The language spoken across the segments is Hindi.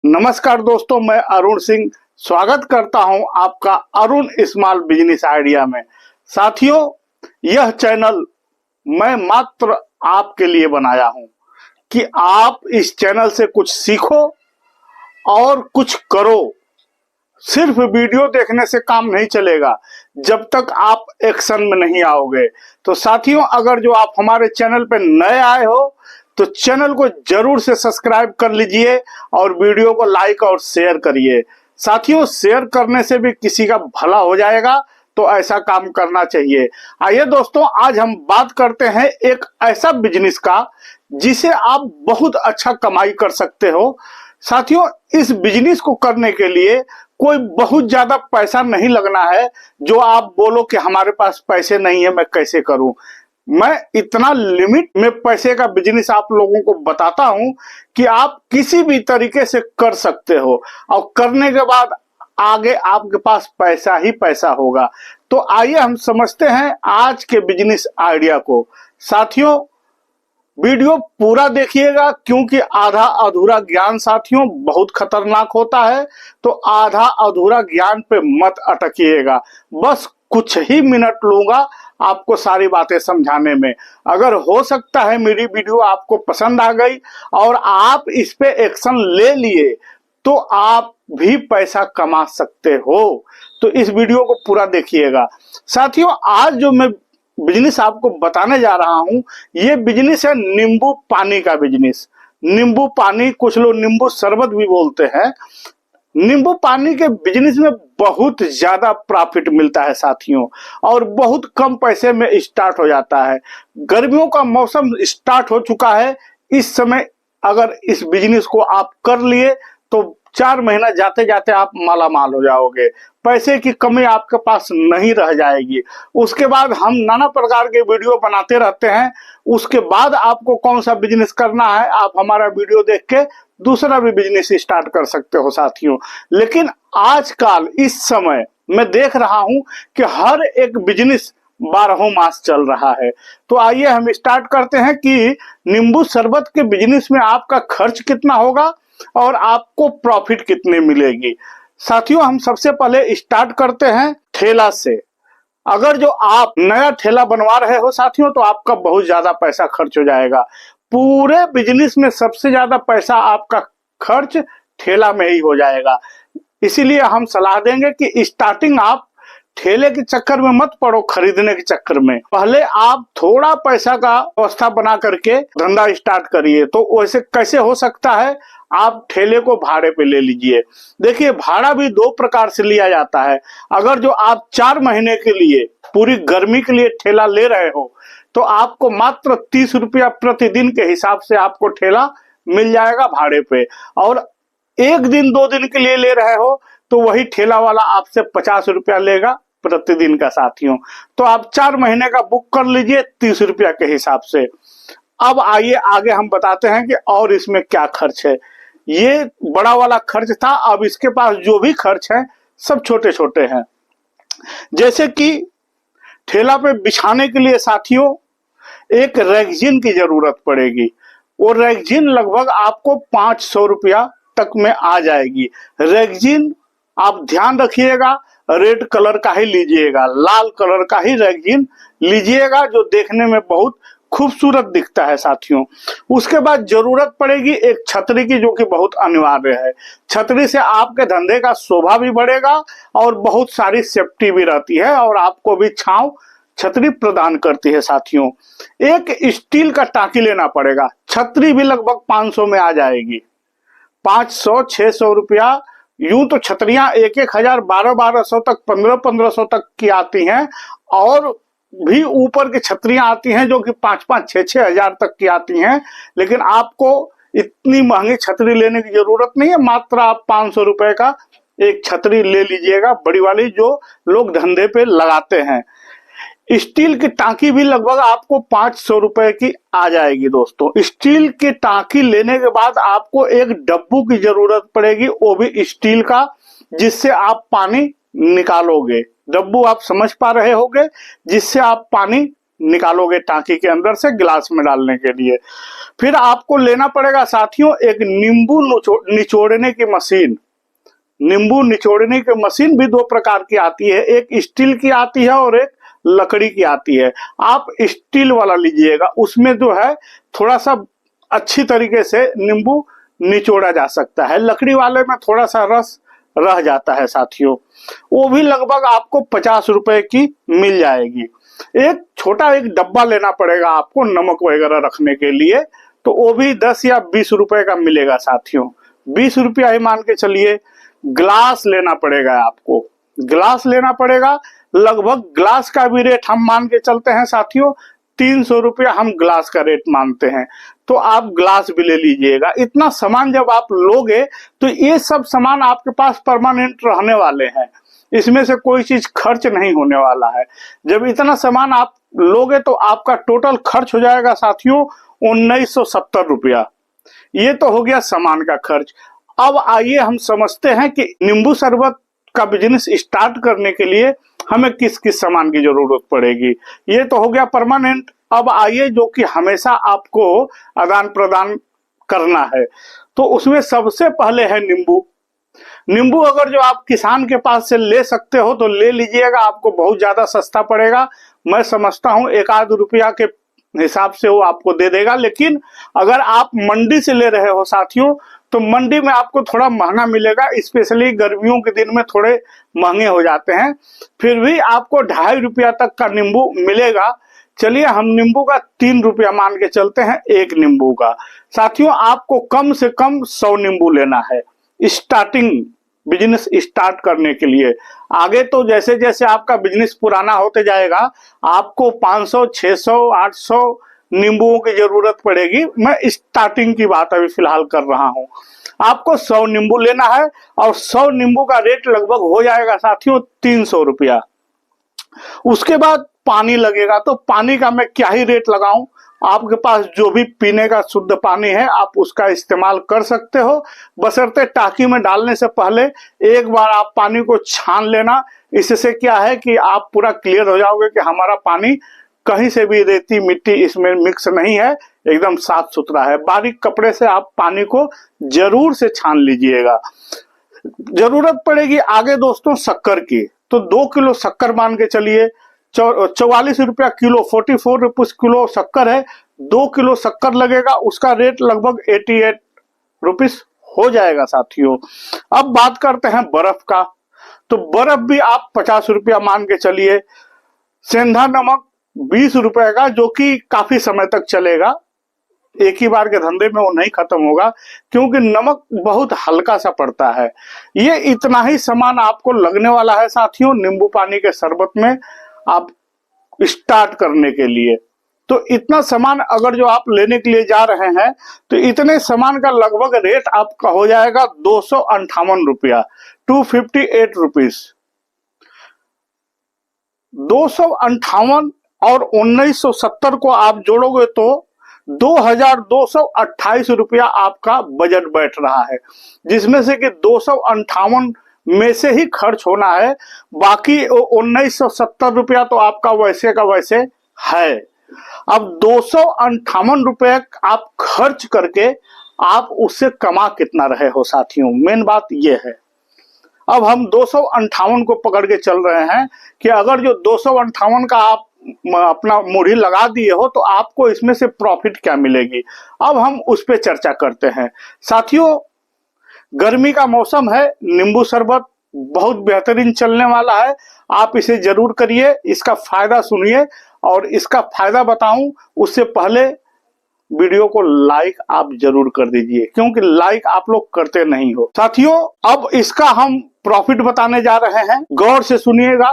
नमस्कार दोस्तों, मैं अरुण सिंह स्वागत करता हूं आपका अरुण स्मॉल बिजनेस आइडिया में। साथियों, यह चैनल मैं मात्र आपके लिए बनाया हूं कि आप इस चैनल से कुछ सीखो और कुछ करो। सिर्फ वीडियो देखने से काम नहीं चलेगा जब तक आप एक्शन में नहीं आओगे। तो साथियों, अगर जो आप हमारे चैनल पर नए आए हो तो चैनल को जरूर से सब्सक्राइब कर लीजिए और वीडियो को लाइक और शेयर करिए। साथियों, शेयर करने से भी किसी का भला हो जाएगा, तो ऐसा काम करना चाहिए। आइए दोस्तों, आज हम बात करते हैं एक ऐसा बिजनेस का जिसे आप बहुत अच्छा कमाई कर सकते हो। साथियों, इस बिजनेस को करने के लिए कोई बहुत ज्यादा पैसा नहीं लगना है जो आप बोलो कि हमारे पास पैसे नहीं है, मैं कैसे करूं। मैं इतना लिमिट में पैसे का बिजनेस आप लोगों को बताता हूं कि आप किसी भी तरीके से कर सकते हो और करने के बाद आगे आपके पास पैसा ही पैसा होगा। तो आइए हम समझते हैं आज के बिजनेस आइडिया को। साथियों, वीडियो पूरा देखिएगा क्योंकि आधा अधूरा ज्ञान साथियों बहुत खतरनाक होता है। तो आधा अधूरा ज्ञान पे मत अटकिएगा। बस कुछ ही मिनट लूंगा आपको सारी बातें समझाने में। अगर हो सकता है मेरी वीडियो आपको पसंद आ गई और आप इस पे एक्शन ले लिए तो आप भी पैसा कमा सकते हो। तो इस वीडियो को पूरा देखिएगा। साथियों, आज जो मैं बिजनेस आपको बताने जा रहा हूं, ये बिजनेस है नींबू पानी का बिजनेस। नींबू पानी, कुछ लोग नींबू शरबत भी बोलते हैं। नींबू पानी के बिजनेस में बहुत ज्यादा प्रॉफिट मिलता है साथियों, और बहुत कम पैसे में स्टार्ट हो जाता है। गर्मियों का मौसम स्टार्ट हो चुका है। इस समय अगर इस बिजनेस को आप कर लिए तो 4 महीना जाते जाते आप माला माल हो जाओगे। पैसे की कमी आपके पास नहीं रह जाएगी। उसके बाद हम नाना प्रकार के वीडियो बनाते रहते हैं। उसके बाद आपको कौन सा बिजनेस करना है, आप हमारा वीडियो देख के दूसरा भी बिजनेस स्टार्ट कर सकते हो साथियों। लेकिन आजकल इस समय मैं देख रहा हूं कि हर एक बिजनेस 12 मास चल रहा है। तो आइए हम स्टार्ट करते हैं कि नींबू शरबत के बिजनेस में आपका खर्च कितना होगा और आपको प्रॉफिट कितने मिलेगी। साथियों, हम सबसे पहले स्टार्ट करते हैं ठेला से। अगर जो आप नया ठेला बनवा रहे हो साथियों तो आपका बहुत ज्यादा पैसा खर्च हो जाएगा। पूरे बिजनेस में सबसे ज्यादा पैसा आपका खर्च ठेला में ही हो जाएगा। इसीलिए हम सलाह देंगे कि स्टार्टिंग आप ठेले के चक्कर में मत पड़ो, खरीदने के चक्कर में। पहले आप थोड़ा पैसा का व्यवस्था बना करके धंधा स्टार्ट करिए। तो वैसे कैसे हो सकता है, आप ठेले को भाड़े पे ले लीजिए। देखिए, भाड़ा भी 2 प्रकार से लिया जाता है। अगर जो आप 4 महीने के लिए पूरी गर्मी के लिए ठेला ले रहे हो तो आपको मात्र 30 रुपया प्रतिदिन के हिसाब से आपको ठेला मिल जाएगा भाड़े पे। और 1 दिन 2 दिन के लिए ले रहे हो तो वही ठेला वाला आपसे 50 रुपया लेगा प्रतिदिन का साथियों। तो आप 4 महीने का बुक कर लीजिए 30 रुपया के हिसाब से। अब आइए आगे हम बताते हैं कि और इसमें क्या खर्च है। ये बड़ा वाला खर्च था। अब इसके पास जो भी खर्च है सब छोटे छोटे हैं। जैसे कि ठेला पे बिछाने के लिए साथियों एक रैगजीन की जरूरत पड़ेगी। वो रैगजीन लगभग आपको 500 रुपया तक में आ जाएगी। रैगजीन आप ध्यान रखिएगा, रेड कलर का ही लीजिएगा, लाल कलर का ही रैगजीन लीजिएगा जो देखने में बहुत खूबसूरत दिखता है साथियों। उसके बाद जरूरत पड़ेगी एक छतरी की, जो कि बहुत अनिवार्य है। छतरी से आपके धंधे का शोभा भी बढ़ेगा और बहुत सारी सेफ्टी भी रहती है और आपको भी छांव छतरी प्रदान करती है साथियों। एक स्टील का टांकी लेना पड़ेगा। छतरी भी लगभग 500 में आ जाएगी। 500-600 रुपया। यूं तो छतरियां 1-1 हजार, 1200-1200 तक, 1500-1500 तक की आती हैं। और भी ऊपर की छतरियां आती हैं जो कि 5-5, 6-6 हजार तक की आती हैं। लेकिन आपको इतनी महंगी छतरी लेने की जरूरत नहीं है। मात्र आप 500 रुपए का एक छतरी ले लीजिएगा, बड़ी वाली जो लोग धंधे पे लगाते हैं। स्टील की टांकी भी लगभग आपको 500 रुपए की आ जाएगी दोस्तों। स्टील की टांकी लेने के बाद आपको एक डब्बू की जरूरत पड़ेगी, वो भी स्टील का, जिससे आप पानी निकालोगे। डब्बू आप समझ पा रहे होंगे, जिससे आप पानी निकालोगे टांकी के अंदर से गिलास में डालने के लिए। फिर आपको लेना पड़ेगा साथियों एक नींबू निचोड़ने की मशीन। नींबू निचोड़ने की मशीन भी दो प्रकार की आती है, एक स्टील की आती है और एक लकड़ी की आती है। आप स्टील वाला लीजिएगा, उसमें जो है थोड़ा सा अच्छी तरीके से नींबू निचोड़ा जा सकता है। लकड़ी वाले में थोड़ा सा रस रह जाता है साथियों। वो भी लगभग आपको 50 रुपए की मिल जाएगी। एक छोटा एक डब्बा लेना पड़ेगा आपको नमक वगैरह रखने के लिए, तो वो भी 10 या 20 रुपए का मिलेगा साथियों। 20 रुपया ही मान के चलिए। ग्लास लेना पड़ेगा आपको, ग्लास लेना पड़ेगा। लगभग ग्लास का भी रेट हम मान के चलते हैं साथियों 300 रुपया हम ग्लास का रेट मानते हैं, तो आप ग्लास भी ले लीजिएगा। इतना सामान जब आप लोगे तो ये सब सामान आपके पास परमानेंट रहने वाले हैं, इसमें से कोई चीज खर्च नहीं होने वाला है। जब इतना सामान आप लोगे तो आपका टोटल खर्च हो जाएगा साथियों 1970 रुपया। ये तो हो गया सामान का खर्च। अब आइए हम समझते हैं कि नींबू शरबत का बिजनेस स्टार्ट करने के लिए हमें किस किस सामान की जरूरत पड़ेगी। ये तो हो गया परमानेंट। अब आइए जो कि हमेशा आपको आदान प्रदान करना है, तो उसमें सबसे पहले है नींबू। नींबू अगर जो आप किसान के पास से ले सकते हो तो ले लीजिएगा, आपको बहुत ज्यादा सस्ता पड़ेगा। मैं समझता हूँ 1-8 रुपया के हिसाब से वो आपको दे देगा। लेकिन अगर आप मंडी से ले रहे हो साथियों तो मंडी में आपको थोड़ा महंगा मिलेगा, स्पेशली गर्मियों के दिन में थोड़े महंगे हो जाते हैं। फिर भी आपको 2.5 रुपया तक का नींबू मिलेगा। चलिए हम नींबू का 3 रुपया मान के चलते हैं एक नींबू का। साथियों आपको कम से कम 100 नींबू लेना है स्टार्टिंग बिजनेस स्टार्ट करने के लिए। आगे तो जैसे जैसे आपका बिजनेस पुराना होते जाएगा आपको 500, 600, 800 नींबुओं की जरूरत पड़ेगी। मैं स्टार्टिंग की बात अभी फिलहाल कर रहा हूं। आपको 100 नींबू लेना है और 100 नींबू का रेट लगभग हो जाएगा साथियों 300 रुपया। उसके बाद पानी लगेगा, तो पानी का मैं क्या ही रेट लगाऊं। आपके पास जो भी पीने का शुद्ध पानी है आप उसका इस्तेमाल कर सकते हो, बशर्ते टांकी में डालने से पहले एक बार आप पानी को छान लेना। इससे क्या है कि आप पूरा क्लियर हो जाओगे कि हमारा पानी कहीं से भी रेती मिट्टी इसमें मिक्स नहीं है, एकदम साफ सुथरा है। बारीक कपड़े से आप पानी को जरूर से छान लीजिएगा। जरूरत पड़ेगी आगे दोस्तों शक्कर की, तो 2 किलो शक्कर मान के चलिए 44 रुपया किलो, 44 रुपीज किलो शक्कर है। 2 किलो शक्कर लगेगा, उसका रेट लगभग 88 रुपीज हो जाएगा साथियों। अब बात करते हैं बर्फ का, तो बर्फ भी आप 50 रुपया मान के चलिए। सेंधा नमक 20 रुपए का, जो कि काफी समय तक चलेगा, एक ही बार के धंधे में वो नहीं खत्म होगा क्योंकि नमक बहुत हल्का सा पड़ता है। ये इतना ही सामान आपको लगने वाला है साथियों नींबू पानी के शरबत में आप स्टार्ट करने के लिए। तो इतना सामान अगर जो आप लेने के लिए जा रहे हैं तो इतने सामान का लगभग रेट आपका हो जाएगा 258 रुपया, 258 रुपीज। 258 और 1970 को आप जोड़ोगे तो 2228 रुपया आपका बजट बैठ रहा है, जिसमें से कि 258 में से ही खर्च होना है। बाकी 1970 रुपया तो आपका वैसे का वैसे है। अब 258 रुपये आप खर्च करके आप उससे कमा कितना रहे हो साथियों, मेन बात यह है। अब हम 258 को पकड़ के चल रहे हैं कि अगर जो 258 का आप अपना मूढ़ी लगा दिए हो तो आपको इसमें से प्रॉफिट क्या मिलेगी। अब हम उस पर चर्चा करते हैं साथियों। गर्मी का मौसम है, नींबू शरबत बहुत बेहतरीन चलने वाला है, आप इसे जरूर करिए, इसका फायदा सुनिए। और इसका फायदा बताऊं उससे पहले वीडियो को लाइक आप जरूर कर दीजिए, क्योंकि लाइक आप लोग करते नहीं हो साथियों। अब इसका हम प्रॉफिट बताने जा रहे हैं, गौर से सुनिएगा,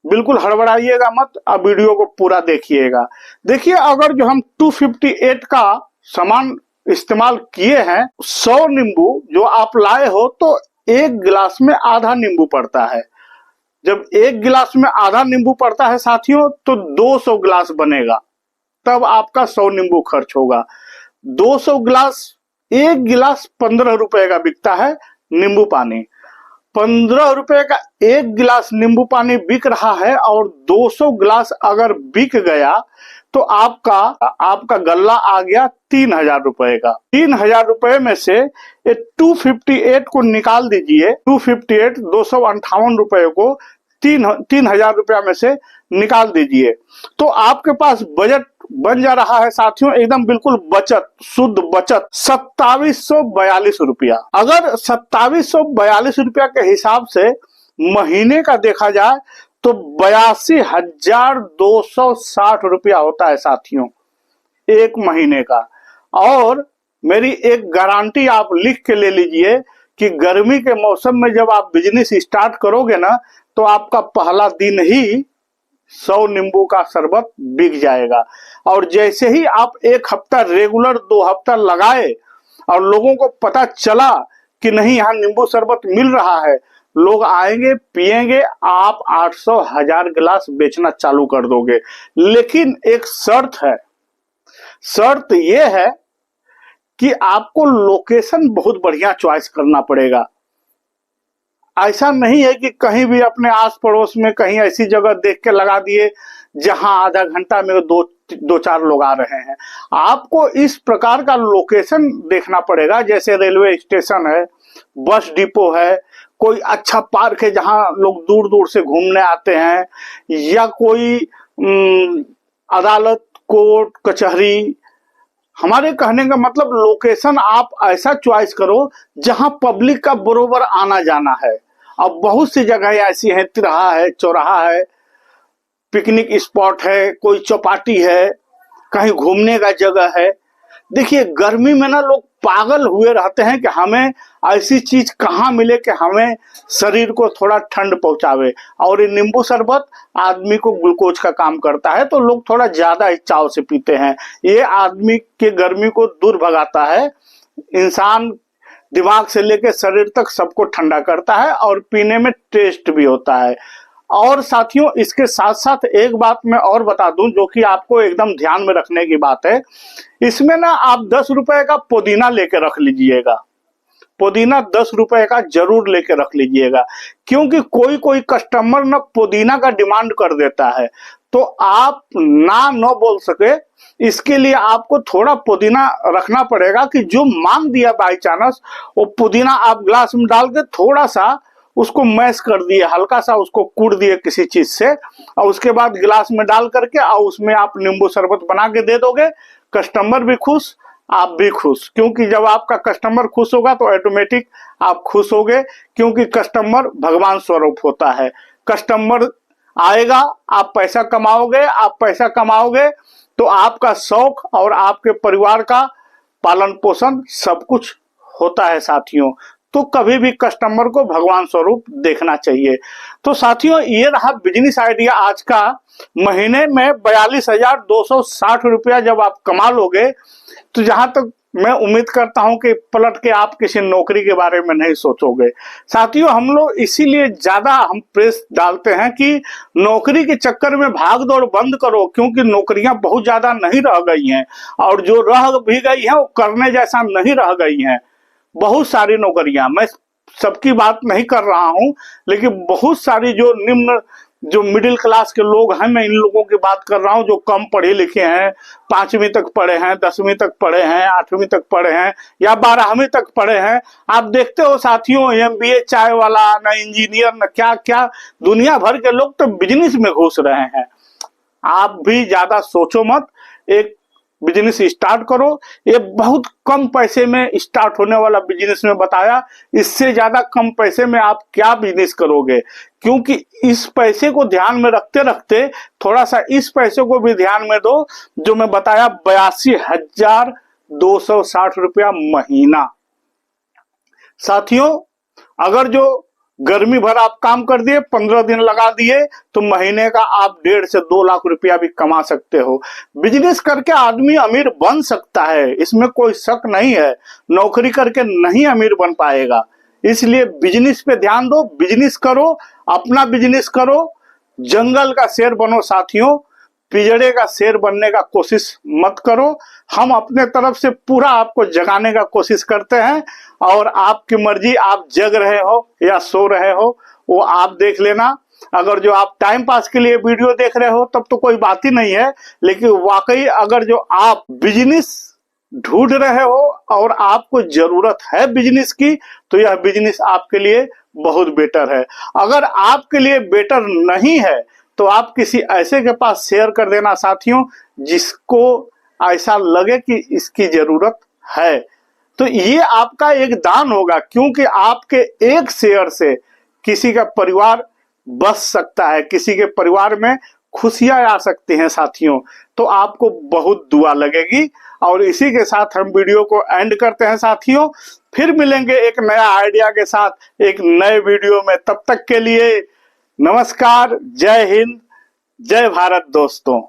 बिल्कुल हड़बड़ाइएगा मत, अब वीडियो को पूरा देखिएगा। देखिए अगर जो हम 258 का सामान इस्तेमाल किए हैं, 100 नींबू जो आप लाए हो तो एक गिलास में आधा नींबू पड़ता है। जब एक गिलास में आधा नींबू पड़ता है साथियों तो 200 गिलास बनेगा, तब आपका 100 नींबू खर्च होगा। 200 गिलास, एक गिलास 15 रुपए का बिकता है नींबू पानी। 15 रुपए का एक गिलास नींबू पानी बिक रहा है और 200 गिलास अगर बिक गया तो आपका गल्ला आ गया 3,000 रुपए का। 3,000 रुपए में से ये 258 को निकाल दीजिए। 258 258 रुपए को 3,000 रुपया में से निकाल दीजिए तो आपके पास बजट बन जा रहा है साथियों, एकदम बिल्कुल बचत, शुद्ध बचत 2742 रुपया। अगर 2742 रुपया के हिसाब से महीने का देखा जाए तो 82,260 रुपया होता है साथियों एक महीने का। और मेरी एक गारंटी आप लिख के ले लीजिए कि गर्मी के मौसम में जब आप बिजनेस स्टार्ट करोगे ना तो आपका पहला दिन ही 100 नींबू का शरबत बिक जाएगा। और जैसे ही आप एक हफ्ता रेगुलर 2 हफ्ता लगाए और लोगों को पता चला कि नहीं यहाँ नींबू शरबत मिल रहा है, लोग आएंगे पिएंगे, आप 800 1000 गिलास बेचना चालू कर दोगे। लेकिन एक शर्त है, शर्त यह है कि आपको लोकेशन बहुत बढ़िया चॉइस करना पड़ेगा। ऐसा नहीं है कि कहीं भी अपने आस पड़ोस में कहीं ऐसी जगह देख के लगा दिए जहां आधा घंटा में दो चार लोग आ रहे हैं। आपको इस प्रकार का लोकेशन देखना पड़ेगा, जैसे रेलवे स्टेशन है, बस डिपो है, कोई अच्छा पार्क है जहां लोग दूर दूर से घूमने आते हैं, या कोई अदालत, कोर्ट, कचहरी। हमारे कहने का मतलब लोकेशन आप ऐसा चॉइस करो जहां पब्लिक का बरोबर आना जाना है। अब बहुत सी जगह ऐसी हैं, तिराहा है, चौराहा है, पिकनिक स्पॉट है, कोई चौपाटी है, कहीं घूमने का जगह है। देखिए गर्मी में ना लोग पागल हुए रहते हैं कि हमें ऐसी चीज कहाँ मिले कि हमें शरीर को थोड़ा ठंड पहुंचावे। और ये नींबू शरबत आदमी को ग्लूकोज का काम करता है तो लोग थोड़ा ज्यादा ही चाव से पीते हैं। ये आदमी के गर्मी को दूर भगाता है, इंसान दिमाग से लेकर शरीर तक सबको ठंडा करता है और पीने में टेस्ट भी होता है। और साथियों इसके साथ साथ एक बात मैं और बता दूं जो कि आपको एकदम ध्यान में रखने की बात है, इसमें ना आप 10 रुपए का पुदीना लेके रख लीजिएगा। पुदीना 10 रुपए का जरूर लेके रख लीजिएगा, क्योंकि कोई कोई कस्टमर ना पुदीना का डिमांड कर देता है तो आप ना न बोल सके, इसके लिए आपको थोड़ा पुदीना रखना पड़ेगा कि जो मांग दिया बाई चांस वो पुदीना आप ग्लास में डाल के थोड़ा सा उसको मैश कर दिए, हल्का सा उसको कूट दिए किसी चीज से, और उसके बाद गिलास में डाल करके और उसमें आप नींबू शरबत बना के दे दोगे। कस्टमर भी खुश, आप भी खुश, क्योंकि जब आपका कस्टमर खुश होगा तो ऑटोमेटिक आप खुश होगे, क्योंकि कस्टमर भगवान स्वरूप होता है। कस्टमर आएगा, आप पैसा कमाओगे, आप पैसा कमाओगे तो आपका शौक और आपके परिवार का पालन पोषण सब कुछ होता है साथियों। तो कभी भी कस्टमर को भगवान स्वरूप देखना चाहिए। तो साथियों ये रहा बिजनेस आइडिया आज का। महीने में 42,260 रुपया जब आप कमा लोगे तो जहां तक मैं उम्मीद करता हूं कि पलट के आप किसी नौकरी के बारे में नहीं सोचोगे। साथियों हम लोग इसीलिए ज्यादा हम प्रेस डालते हैं कि नौकरी के चक्कर में भाग दौड़ बंद करो, क्योंकि नौकरियां बहुत ज्यादा नहीं रह गई हैं और जो रह भी गई हैं वो करने जैसा नहीं रह गई हैं। बहुत सारी नौकरियां, मैं सबकी बात नहीं कर रहा हूं, लेकिन बहुत सारी जो निम्न जो मिडिल क्लास के लोग हैं, मैं इन लोगों की बात कर रहा हूं जो कम पढ़े लिखे हैं, 5वीं तक पढ़े हैं, 10वीं तक पढ़े हैं, 8वीं तक पढ़े हैं या 12वीं तक पढ़े हैं। आप देखते हो साथियों MBA चाय वाला, ना इंजीनियर, ना क्या क्या, दुनिया भर के लोग तो बिजनेस में घुस रहे हैं। आप भी ज्यादा सोचो मत, एक बिजनेस स्टार्ट करो। ये बहुत कम पैसे में स्टार्ट होने वाला बिजनेस में बताया, इससे ज्यादा कम पैसे में आप क्या बिजनेस करोगे, क्योंकि इस पैसे को ध्यान में रखते रखते थोड़ा सा इस पैसे को भी ध्यान में दो जो मैं बताया 82,260 रुपया महीना। साथियों अगर जो गर्मी भर आप काम कर दिए, 15 दिन लगा दिए तो महीने का आप 1.5 से 2 लाख रुपया भी कमा सकते हो। बिजनेस करके आदमी अमीर बन सकता है, इसमें कोई शक नहीं है। नौकरी करके नहीं अमीर बन पाएगा, इसलिए बिजनेस पे ध्यान दो, बिजनेस करो, अपना बिजनेस करो, जंगल का शेर बनो साथियों, पिजड़े का शेर बनने का कोशिश मत करो। हम अपने तरफ से पूरा आपको जगाने का कोशिश करते हैं, और आपकी मर्जी, आप जग रहे हो या सो रहे हो वो आप देख लेना। अगर जो आप टाइम पास के लिए वीडियो देख रहे हो तब तो कोई बात ही नहीं है, लेकिन वाकई अगर जो आप बिजनेस ढूंढ रहे हो और आपको जरूरत है बिजनेस की, तो यह बिजनेस आपके लिए बहुत बेटर है। अगर आपके लिए बेटर नहीं है तो आप किसी ऐसे के पास शेयर कर देना साथियों, जिसको ऐसा लगे कि इसकी जरूरत है। तो ये आपका एक दान होगा, क्योंकि आपके एक शेयर से किसी का परिवार बच सकता है, किसी के परिवार में खुशियां आ सकती हैं साथियों। तो आपको बहुत दुआ लगेगी। और इसी के साथ हम वीडियो को एंड करते हैं साथियों। फिर मिलेंगे एक नया आइडिया के साथ एक नए वीडियो में। तब तक के लिए नमस्कार, जय हिंद, जय भारत दोस्तों।